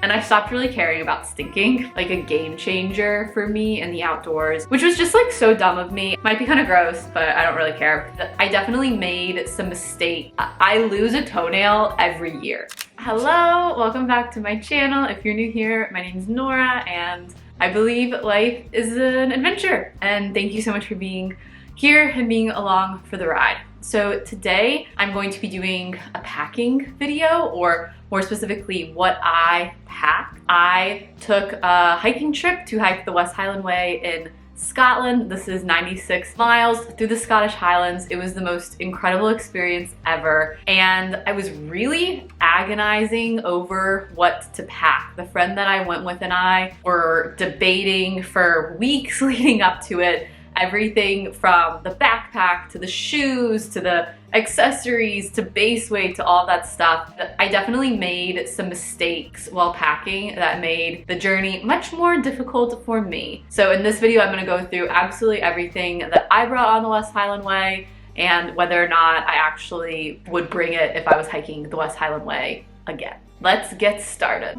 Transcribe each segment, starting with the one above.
and I stopped really caring about stinking, like a game changer for me in the outdoors, which was just like so dumb of me. Might be kind of gross, but I don't really care. I definitely made some mistakes. I lose a toenail every year. Hello, welcome back to my channel. If you're new here, my name is Nora and I believe life is an adventure. And thank you so much for being here and being along for the ride. So today I'm going to be doing a packing video, or more specifically what I packed. I took a hiking trip to hike the West Highland Way in Scotland. This is 96 miles through the Scottish Highlands. It was the most incredible experience ever, and I was really agonizing over what to pack. The friend that I went with and I were debating for weeks leading up to it. Everything from the backpack to the shoes to the accessories to base weight to all that stuff. I definitely made some mistakes while packing that made the journey much more difficult for me. So in this video, I'm gonna go through absolutely everything that I brought on the West Highland Way and whether or not I actually would bring it if I was hiking the West Highland Way again. Let's get started.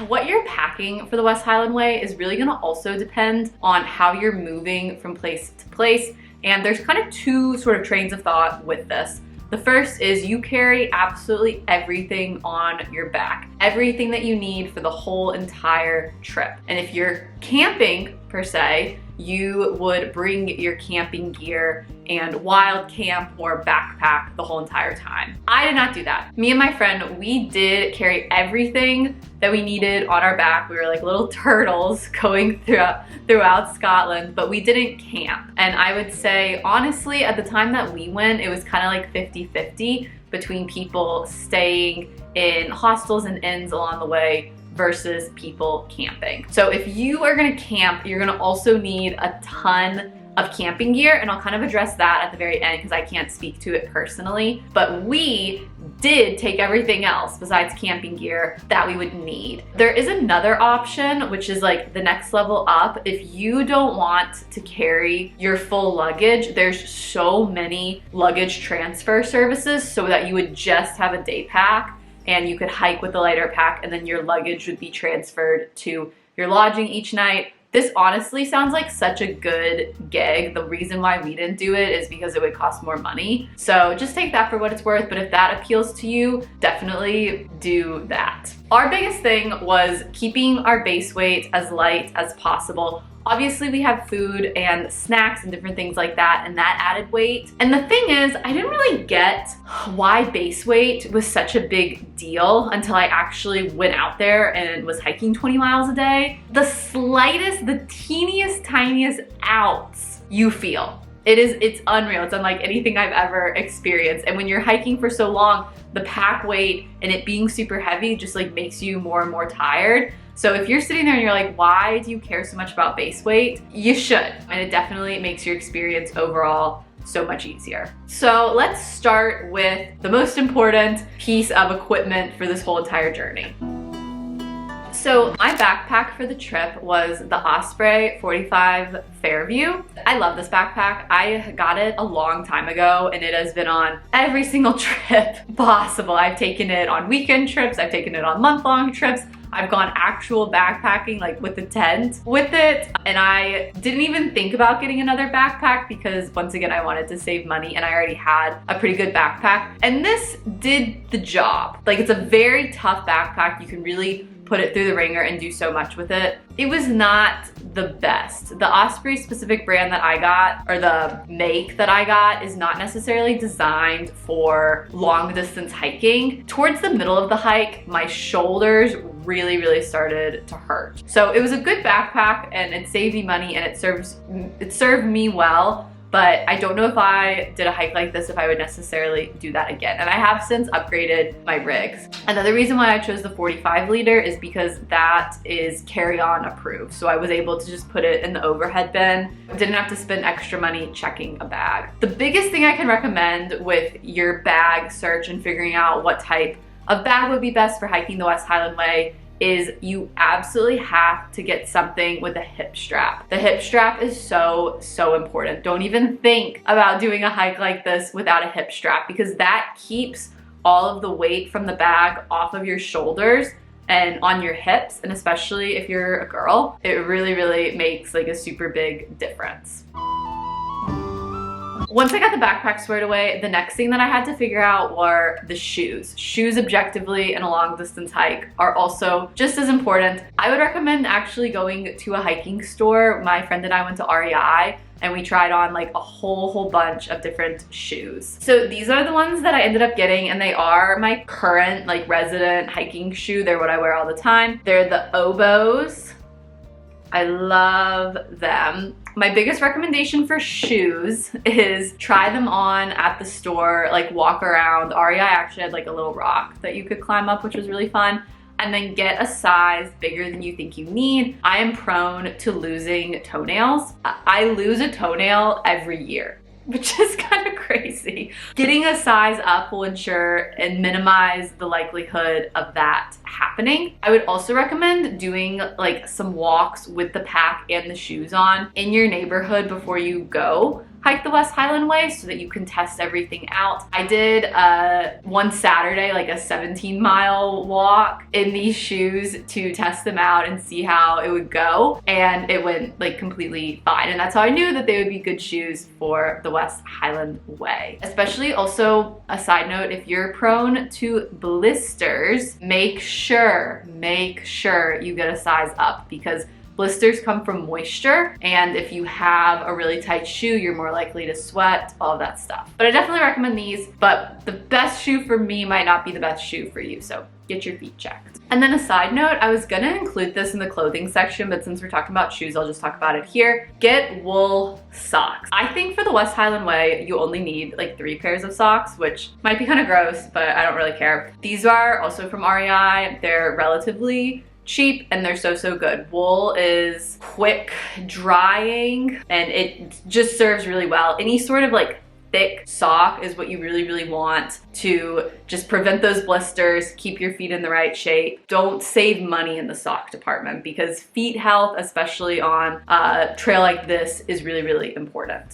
What you're packing for the West Highland Way is really gonna also depend on how you're moving from place to place. And there's kind of two sort of trains of thought with this. The first is you carry absolutely everything on your back, everything that you need for the whole entire trip. And if you're camping per se, you would bring your camping gear and wild camp or backpack the whole entire time. I did not do that. Me and my friend, we did carry everything that we needed on our back. We were like little turtles going throughout Scotland, but we didn't camp. And I would say, honestly, at the time that we went, it was kind of like 50-50 between people staying in hostels and inns along the way versus people camping. So if you are gonna camp, you're gonna also need a ton of camping gear, and I'll kind of address that at the very end because I can't speak to it personally. But we did take everything else besides camping gear that we would need. There is another option, which is like the next level up. If you don't want to carry your full luggage, there's so many luggage transfer services so that you would just have a day pack and you could hike with a lighter pack, and then your luggage would be transferred to your lodging each night. This honestly sounds like such a good gig. The reason why we didn't do it is because it would cost more money. So just take that for what it's worth, but if that appeals to you, definitely do that. Our biggest thing was keeping our base weight as light as possible. Obviously we have food and snacks and different things like that, and that added weight. And the thing is, I didn't really get why base weight was such a big deal until I actually went out there and was hiking 20 miles a day. The slightest, the teeniest, tiniest ounce you feel. It's unreal. It's unlike anything I've ever experienced. And when you're hiking for so long, the pack weight and it being super heavy just like makes you more and more tired. So if you're sitting there and you're like, why do you care so much about base weight? You should, and it definitely makes your experience overall so much easier. So let's start with the most important piece of equipment for this whole entire journey. So my backpack for the trip was the Osprey 45 Fairview. I love this backpack. I got it a long time ago and it has been on every single trip possible. I've taken it on weekend trips, I've taken it on month-long trips. I've gone actual backpacking, like with the tent with it. And I didn't even think about getting another backpack because once again, I wanted to save money and I already had a pretty good backpack. And this did the job. Like, it's a very tough backpack. You can really put it through the ringer and do so much with it. It was not the best. The Osprey specific brand that I got, or the make that I got, is not necessarily designed for long distance hiking. Towards the middle of the hike, my shoulders really started to hurt. So it was a good backpack and it saved me money and it served me well. But I don't know if I did a hike like this, if I would necessarily do that again. And I have since upgraded my rigs. Another reason why I chose the 45 liter is because that is carry-on approved. So I was able to just put it in the overhead bin. Didn't have to spend extra money checking a bag. The biggest thing I can recommend with your bag search and figuring out what type of bag would be best for hiking the West Highland Way is you absolutely have to get something with a hip strap. The hip strap is so important. Don't even think about doing a hike like this without a hip strap, because that keeps all of the weight from the bag off of your shoulders and on your hips, and especially if you're a girl, it really, really makes like a super big difference. Once I got the backpack squared away, the next thing that I had to figure out were the shoes. Shoes objectively in a long distance hike are also just as important. I would recommend actually going to a hiking store. My friend and I went to REI and we tried on like a whole bunch of different shoes. So these are the ones that I ended up getting, and they are my current like resident hiking shoe. They're what I wear all the time. They're the Obos. I love them. My biggest recommendation for shoes is try them on at the store, like walk around. REI actually had like a little rock that you could climb up, which was really fun. And then get a size bigger than you think you need. I am prone to losing toenails. I lose a toenail every year, which is kind of crazy. Getting a size up will ensure and minimize the likelihood of that happening. I would also recommend doing like some walks with the pack and the shoes on in your neighborhood before you go hike the West Highland Way so that you can test everything out. I did one Saturday, like a 17-mile walk in these shoes to test them out and see how it would go. And it went like completely fine. And that's how I knew that they would be good shoes for the West Highland Way. Especially also, a side note, if you're prone to blisters, make sure you get a size up, because blisters come from moisture, and if you have a really tight shoe, you're more likely to sweat, all of that stuff. But I definitely recommend these, but the best shoe for me might not be the best shoe for you, so get your feet checked. And then a side note, I was gonna include this in the clothing section, but since we're talking about shoes, I'll just talk about it here. Get wool socks. I think for the West Highland Way, you only need like 3 pairs of socks, which might be kind of gross, but I don't really care. These are also from REI. They're relatively cheap and they're so good. Wool is quick drying and it just serves really well. Any sort of like thick sock is what you really want to just prevent those blisters, keep your feet in the right shape. Don't save money in the sock department, because feet health, especially on a trail like this, is really important.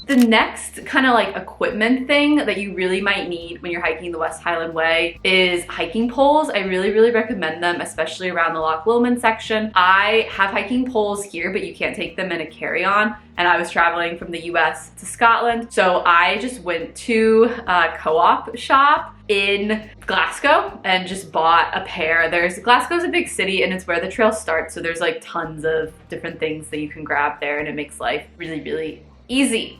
The next kind of like equipment thing that you really might need when you're hiking the West Highland Way is hiking poles. I really recommend them, especially around the Loch Lomond section. I have hiking poles here, but you can't take them in a carry-on. And I was traveling from the US to Scotland. So I just went to a co-op shop in Glasgow and just bought a pair. Glasgow's a big city and it's where the trail starts. So there's like tons of different things that you can grab there, and it makes life really easy.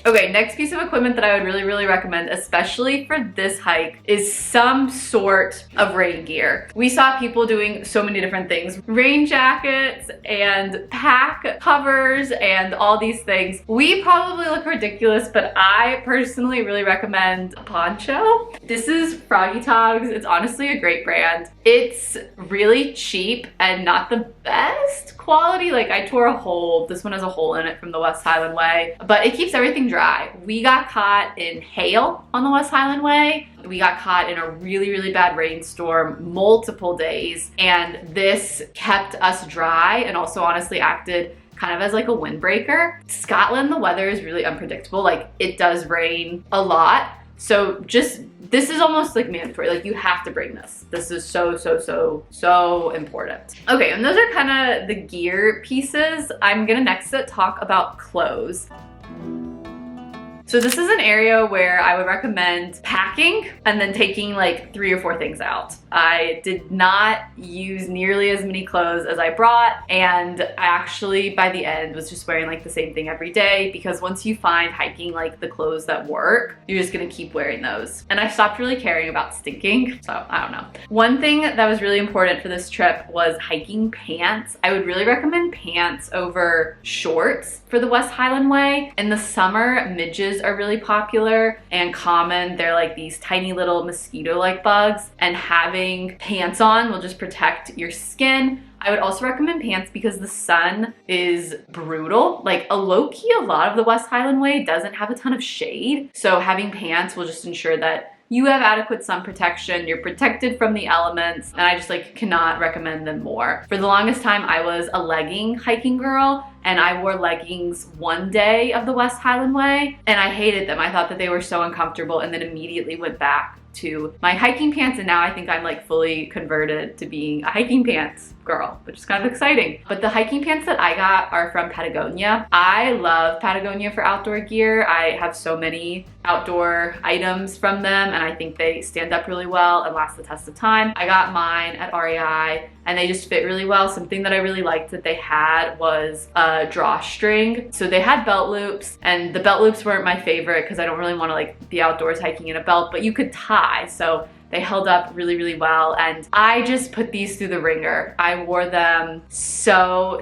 Okay, next piece of equipment that I would really recommend, especially for this hike, is some sort of rain gear. We saw people doing so many different things. Rain jackets and pack covers and all these things. We probably look ridiculous, but I personally really recommend a poncho. This is Froggy Togs. It's honestly a great brand. It's really cheap and not the best quality. Like I tore a hole. This one has a hole in it from the West Highland Way, but it keeps everything dry. We got caught in hail on the West Highland Way. We got caught in a really bad rainstorm multiple days, and this kept us dry and also honestly acted kind of as like a windbreaker. Scotland, the weather is really unpredictable. Like it does rain a lot. So this is almost like mandatory. Like you have to bring this. This is so important. Okay, and those are kind of the gear pieces. I'm gonna next talk about clothes. So this is an area where I would recommend packing and then taking like 3 or 4 things out. I did not use nearly as many clothes as I brought, and I actually by the end was just wearing like the same thing every day, because once you find hiking like the clothes that work, you're just gonna keep wearing those. And I stopped really caring about stinking, so I don't know. One thing that was really important for this trip was hiking pants. I would really recommend pants over shorts for the West Highland Way. In the summer, midges are really popular and common. They're like these tiny little mosquito-like bugs, and having pants on will just protect your skin. I would also recommend pants because the sun is brutal. Like a low-key, a lot of the West Highland Way doesn't have a ton of shade. So having pants will just ensure that you have adequate sun protection, you're protected from the elements, and I just like cannot recommend them more. For the longest time, I was a legging hiking girl, and I wore leggings one day of the West Highland Way and I hated them. I thought that they were so uncomfortable and then immediately went back to my hiking pants, and now I think I'm like fully converted to being a hiking pants girl, which is kind of exciting. But the hiking pants that I got are from Patagonia. I love Patagonia for outdoor gear. I have so many outdoor items from them and I think they stand up really well and last the test of time. I got mine at REI and they just fit really well. Something that I really liked that they had was a drawstring. So they had belt loops, and the belt loops weren't my favorite because I don't really want to like be outdoors hiking in a belt, but you could tie. So they held up really, really well, and I just put these through the ringer. I wore them so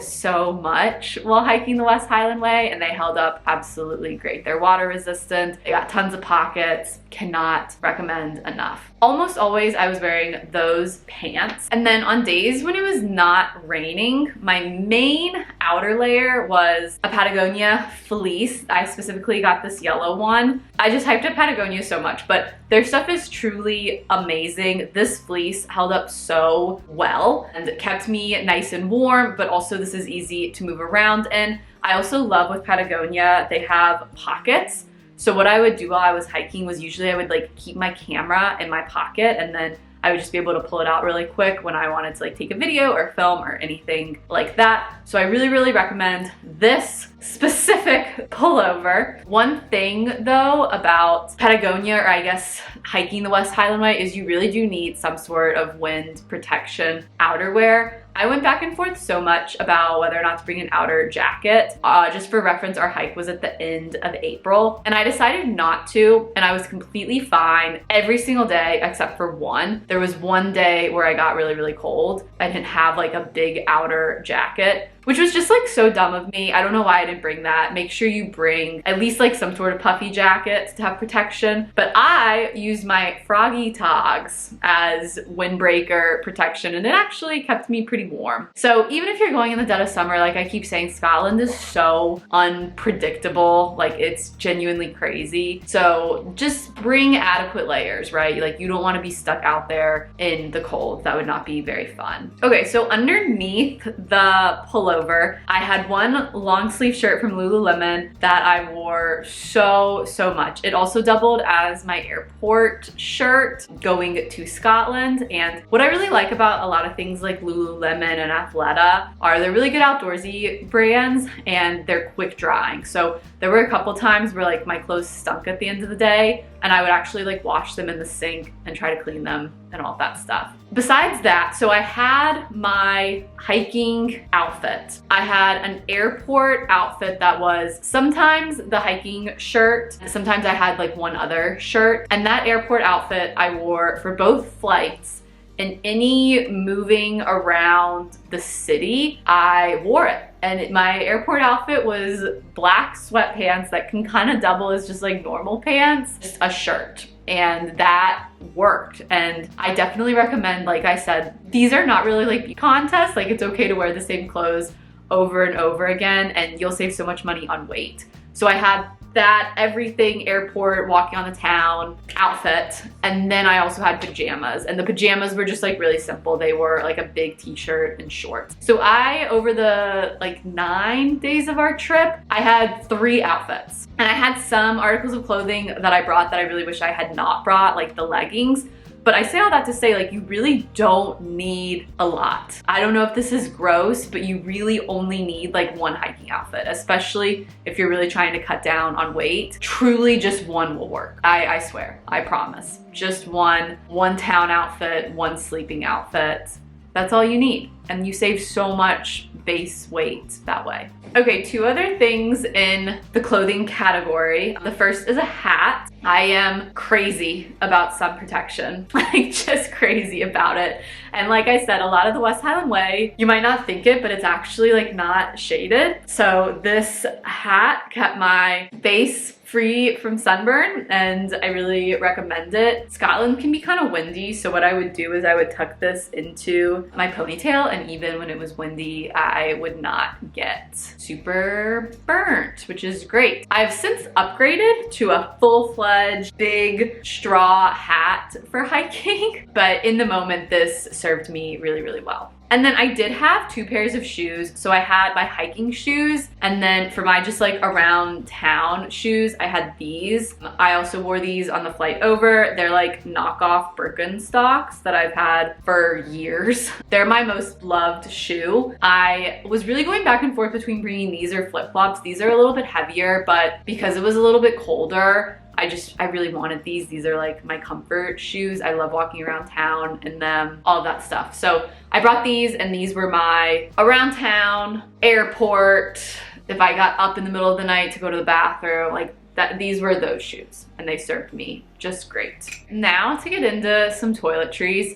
much while hiking the West Highland Way, and they held up absolutely great. They're water resistant, they got tons of pockets, cannot recommend enough. Almost always I was wearing those pants, and then on days when it was not raining, my main outer layer was a Patagonia fleece. I specifically got this yellow one. I just hyped up Patagonia so much, but their stuff is truly amazing. This fleece held up so well and kept me nice and warm, but also this is easy to move around in. I also love with Patagonia, they have pockets. So what I would do while I was hiking was usually I would like keep my camera in my pocket and then I would just be able to pull it out really quick when I wanted to like take a video or film or anything like that. So I really recommend this specific pullover. One thing though about Patagonia, or I guess hiking the West Highland Way, is you really do need some sort of wind protection outerwear. I went back and forth so much about whether or not to bring an outer jacket. Just for reference, our hike was at the end of April and I decided not to, and I was completely fine every single day except for one. There was one day where I got really cold. I didn't have like a big outer jacket, which was just like so dumb of me. I don't know why I didn't bring that. Make sure you bring at least like some sort of puffy jacket to have protection. But I used my Froggy Togs as windbreaker protection and it actually kept me pretty warm. So even if you're going in the dead of summer, like I keep saying, Scotland is so unpredictable. Like it's genuinely crazy. So just bring adequate layers, right? Like you don't want to be stuck out there in the cold. That would not be very fun. Okay, so underneath the pullover, I had one long sleeve shirt from Lululemon that I wore so much. It also doubled as my airport shirt going to Scotland. And what I really like about a lot of things like Lululemon and Athleta are they're really good outdoorsy brands and they're quick drying. So there were a couple times where like my clothes stunk at the end of the day and I would actually like wash them in the sink and try to clean them and all that stuff. Besides that, so I had my hiking outfit. I had an airport outfit that was sometimes the hiking shirt, sometimes I had like one other shirt, and that airport outfit I wore for both flights. And any moving around the city, I wore it. And my airport outfit was black sweatpants that can kind of double as just like normal pants, just a shirt. And that worked. And I definitely recommend, like I said, these are not really like contests. Like it's okay to wear the same clothes over and over again and you'll save so much money on weight. So I had that everything airport walking on the town outfit, and then I also had pajamas, and the pajamas were just like really simple. They were like a big t-shirt and shorts. So I, over the like 9 days of our trip, I had 3 outfits, and I had some articles of clothing that I brought that I really wish I had not brought, like the leggings. But I say all that to say, like, you really don't need a lot. I don't know if this is gross, but you really only need like one hiking outfit, especially if you're really trying to cut down on weight. Truly just one will work. I swear, I promise. Just one town outfit, one sleeping outfit. That's all you need. And you save so much base weight that way. Okay, 2 other things in the clothing category. The first is a hat. I am crazy about sun protection, like just crazy about it. And like I said, a lot of the West Highland Way, you might not think it, but it's actually like not shaded. So this hat kept my face free from sunburn and I really recommend it. Scotland can be kind of windy, so what I would do is I would tuck this into my ponytail, and even when it was windy, I would not get super burnt, which is great. I've since upgraded to a full-fledged big straw hat for hiking, but in the moment this served me really well. And then I did have 2 pairs of shoes. So I had my hiking shoes, and then for my just like around town shoes, I had these. I also wore these on the flight over. They're like knockoff Birkenstocks that I've had for years. They're my most loved shoe. I was really going back and forth between bringing these or flip-flops. These are a little bit heavier, but because it was a little bit colder, I really wanted these. These are like my comfort shoes. I love walking around town in them, all of that stuff. So I brought these, and these were my around town, airport, if I got up in the middle of the night to go to the bathroom, like that, these were those shoes, and they served me just great. Now to get into some toiletries.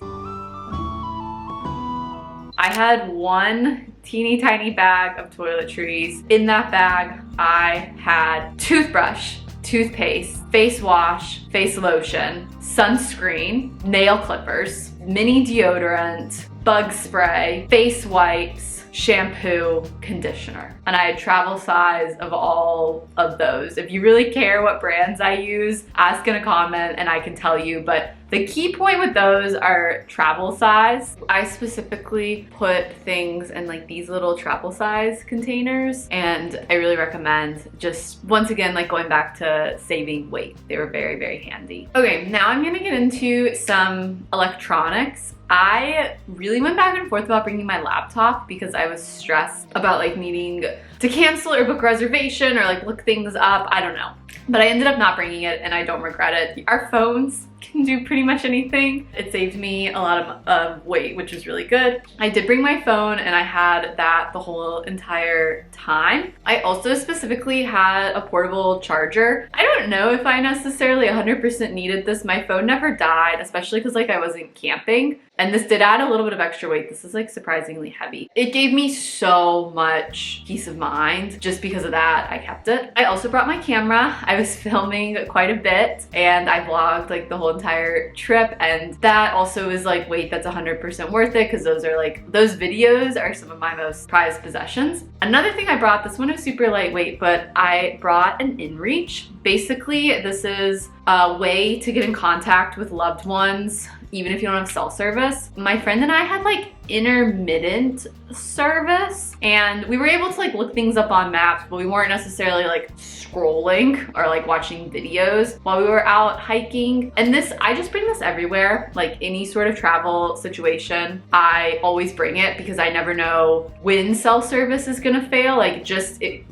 I had one teeny tiny bag of toiletries. In that bag, I had toothbrush, toothpaste, face wash, face lotion, sunscreen, nail clippers, mini deodorant, bug spray, face wipes, shampoo, conditioner. And I had travel size of all of those. If you really care what brands I use, ask in a comment and I can tell you, but the key point with those are travel size. I specifically put things in like these little travel size containers, and I really recommend, just once again, like going back to saving weight. They were very, very handy. Okay, now I'm gonna get into some electronics. I really went back and forth about bringing my laptop because I was stressed about like needing to cancel or book reservation or like look things up. I don't know. But I ended up not bringing it, and I don't regret it. Our phones can do pretty much anything. It saved me a lot of weight, which is really good. I did bring my phone, and I had that the whole entire time. I also specifically had a portable charger. I don't know if I necessarily 100% needed this. My phone never died, especially because like I wasn't camping. And this did add a little bit of extra weight. This is like surprisingly heavy. It gave me so much peace of mind. Just because of that, I kept it. I also brought my camera. I was filming quite a bit, and I vlogged like the whole entire trip, and that also is like weight that's 100% worth it, because those videos are some of my most prized possessions. Another thing I brought, this one is super lightweight, but I brought an In Reach. Basically, this is a way to get in contact with loved ones even if you don't have cell service. My friend and I had like intermittent service, and we were able to like look things up on maps, but we weren't necessarily like scrolling or like watching videos while we were out hiking. And this, I just bring this everywhere, like any sort of travel situation. I always bring it because I never know when cell service is gonna fail. Like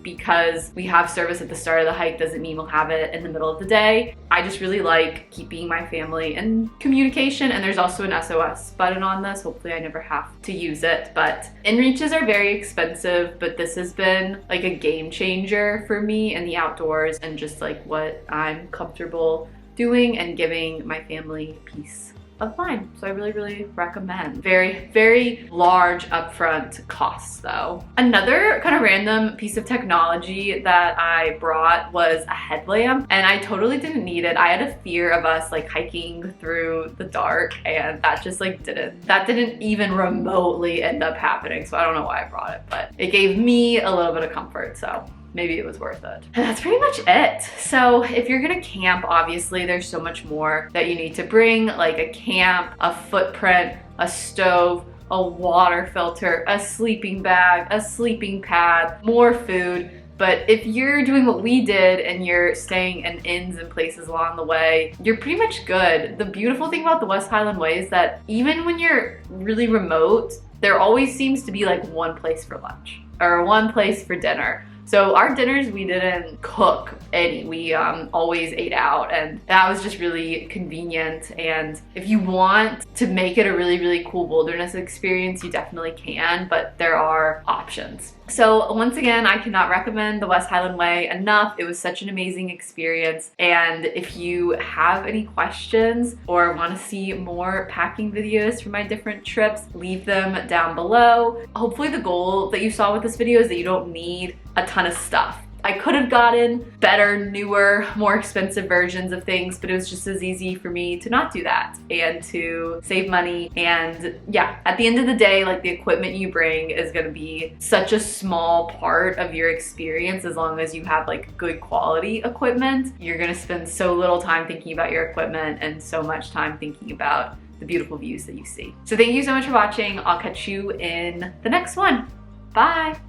because we have service at the start of the hike doesn't mean we'll have it in the middle of the day. I just really like keeping my family in communication, and there's also an SOS button on this. Hopefully I never have to use it, but In Reaches are very expensive, but this has been like a game changer for me in the outdoors and just like what I'm comfortable doing and giving my family peace of mind. So I really, really recommend. Very, very large upfront costs though. Another kind of random piece of technology that I brought was a headlamp, and I totally didn't need it. I had a fear of us like hiking through the dark, and that just like didn't even remotely end up happening. So I don't know why I brought it, but it gave me a little bit of comfort. So maybe it was worth it. And that's pretty much it. So if you're gonna camp, obviously there's so much more that you need to bring, like a camp, a footprint, a stove, a water filter, a sleeping bag, a sleeping pad, more food. But if you're doing what we did and you're staying in inns and places along the way, you're pretty much good. The beautiful thing about the West Highland Way is that even when you're really remote, there always seems to be like one place for lunch or one place for dinner. So our dinners, we didn't cook any. We always ate out, and that was just really convenient. And if you want to make it a really, really cool wilderness experience, you definitely can, but there are options. So once again, I cannot recommend the West Highland Way enough. It was such an amazing experience. And if you have any questions or want to see more packing videos from my different trips, leave them down below. Hopefully the goal that you saw with this video is that you don't need a ton of stuff. I could have gotten better, newer, more expensive versions of things, but it was just as easy for me to not do that and to save money. And yeah, at the end of the day, like the equipment you bring is gonna be such a small part of your experience. As long as you have like good quality equipment, you're gonna spend so little time thinking about your equipment and so much time thinking about the beautiful views that you see. So thank you so much for watching. I'll catch you in the next one. Bye.